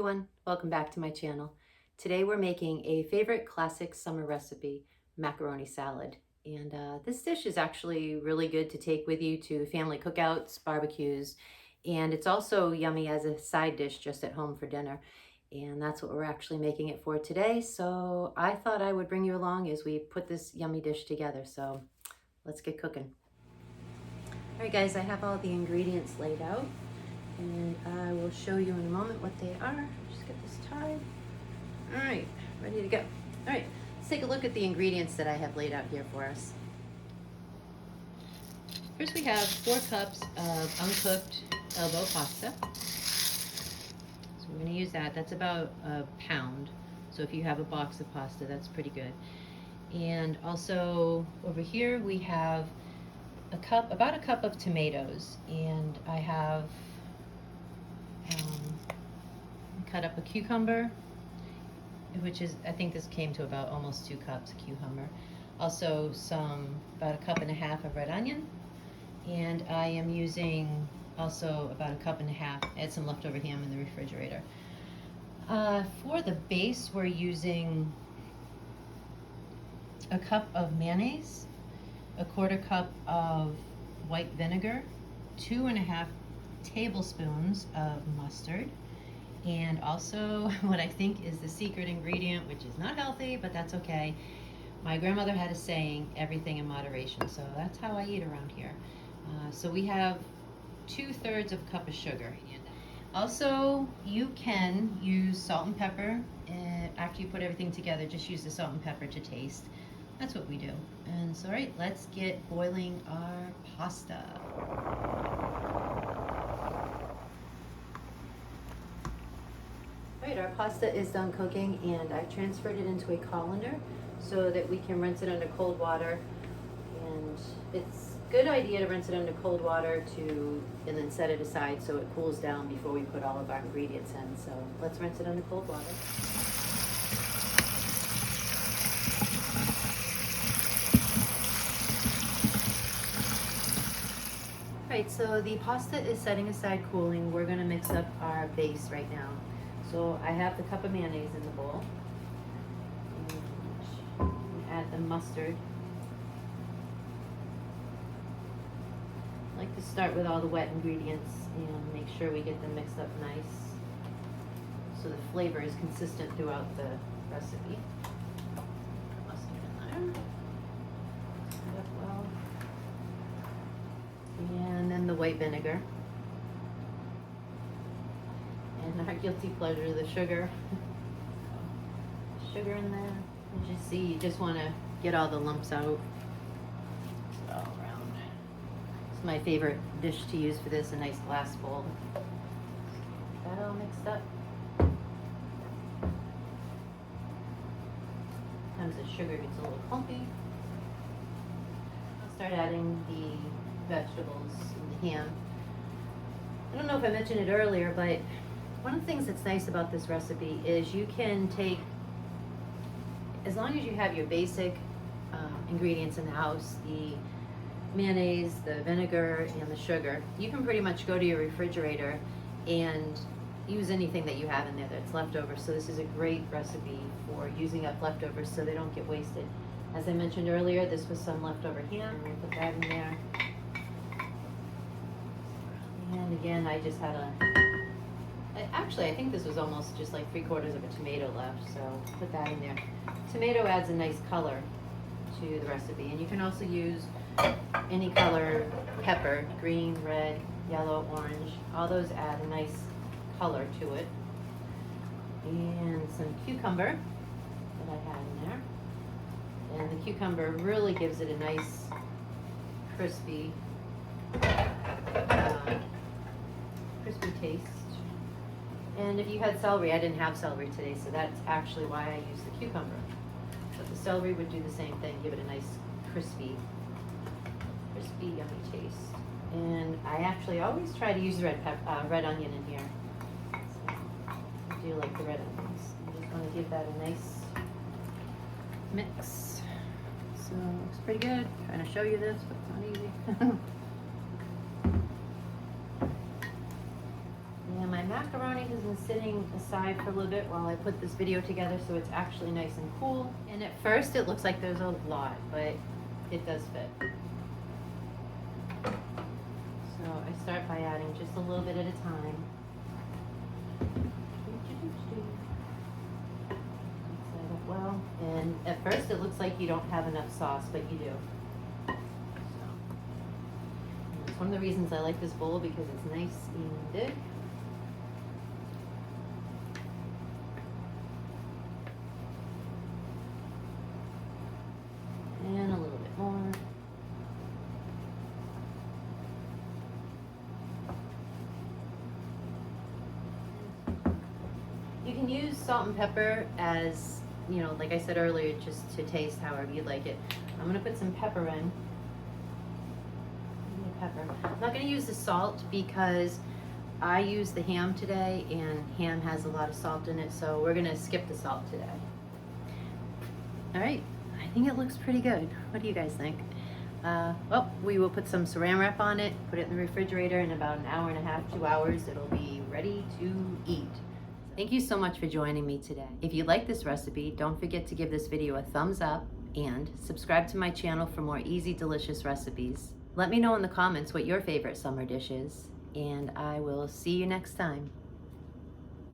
everyone, welcome back to my channel. Today we're making a favorite classic summer recipe, macaroni salad. And this dish is actually really good to take with you to family cookouts, barbecues, and it's also yummy as a side dish just at home for dinner. And that's what we're actually making it for today. So I thought I would bring you along as we put this yummy dish together. So let's get cooking. All right guys, I have all the ingredients laid out. And I will show you in a moment what they are. Just get this tied. All right, ready to go. All right, let's take a look at the ingredients that I have laid out here for us. First we have 4 cups of uncooked elbow pasta. So we're gonna use that. That's about a pound. So if you have a box of pasta, that's pretty good. And also over here we have about a cup of tomatoes. And I have cut up a cucumber, which is, I think this came to about almost 2 cups of cucumber. Also about 1.5 cups of red onion. And I am using also about 1.5 cups. I had some leftover ham in the refrigerator. For the base, we're using a cup of mayonnaise, 1/4 cup of white vinegar, 2.5 tablespoons of mustard, and also what I think is the secret ingredient, which is not healthy, but that's okay. My grandmother had a saying, everything in moderation, so that's how I eat around here. So we have 2/3 of a cup of sugar. Also, you can use salt and pepper. After you put everything together, just use the salt and pepper to taste. That's what we do. And so, all right, let's get boiling our pasta. All right, our pasta is done cooking, and I transferred it into a colander so that we can rinse it under cold water. And it's a good idea to rinse it under cold water and then set it aside so it cools down before we put all of our ingredients in. So let's rinse it under cold water. Right, so the pasta is setting aside cooling. We're gonna mix up our base right now. So I have the cup of mayonnaise in the bowl. And add the mustard. I like to start with all the wet ingredients and make sure we get them mixed up nice so the flavor is consistent throughout the recipe. Mustard in there. Add up well. And then the white vinegar. And our guilty pleasure, the sugar. Sugar in there. As you see, you just want to get all the lumps out. Mix it all around. It's my favorite dish to use for this, a nice glass bowl. Get that all mixed up. Sometimes the sugar gets a little clumpy. I'll start adding the vegetables and the ham. I don't know if I mentioned it earlier, but one of the things that's nice about this recipe is you can take, as long as you have your basic ingredients in the house, the mayonnaise, the vinegar, and the sugar, you can pretty much go to your refrigerator and use anything that you have in there that's leftover. So this is a great recipe for using up leftovers so they don't get wasted. As I mentioned earlier, this was some leftover ham. We'll put that in there. And again, I just had actually, I think this was almost just like 3/4 of a tomato left, so put that in there. Tomato adds a nice color to the recipe, and you can also use any color pepper, green, red, yellow, orange. All those add a nice color to it. And some cucumber that I had in there. And the cucumber really gives it a nice crispy taste. And if you had celery, I didn't have celery today, so that's actually why I used the cucumber. But the celery would do the same thing, give it a nice crispy, yummy taste. And I actually always try to use red onion in here. So I do like the red onions. I just want to give that a nice mix. So it looks pretty good. I'm trying to show you this, but it's not easy. And my macaroni has been sitting aside for a little bit while I put this video together, so it's actually nice and cool. And at first it looks like there's a lot, but it does fit. So I start by adding just a little bit at a time. Mix that up well. And at first it looks like you don't have enough sauce, but you do. So, and it's one of the reasons I like this bowl, because it's nice and big. And a little bit more. You can use salt and pepper as, you know, like I said earlier, just to taste however you like it. I'm gonna put some pepper in. Pepper. I'm not gonna use the salt because I use the ham today, and ham has a lot of salt in it, so we're gonna skip the salt today. All right. I think it looks pretty good. What do you guys think? Well, we will put some saran wrap on it, put it in the refrigerator. In about an hour and a half, 2 hours, it'll be ready to eat. Thank you so much for joining me today. If you like this recipe, don't forget to give this video a thumbs up and subscribe to my channel for more easy, delicious recipes. Let me know in the comments what your favorite summer dish is, and I will see you next time.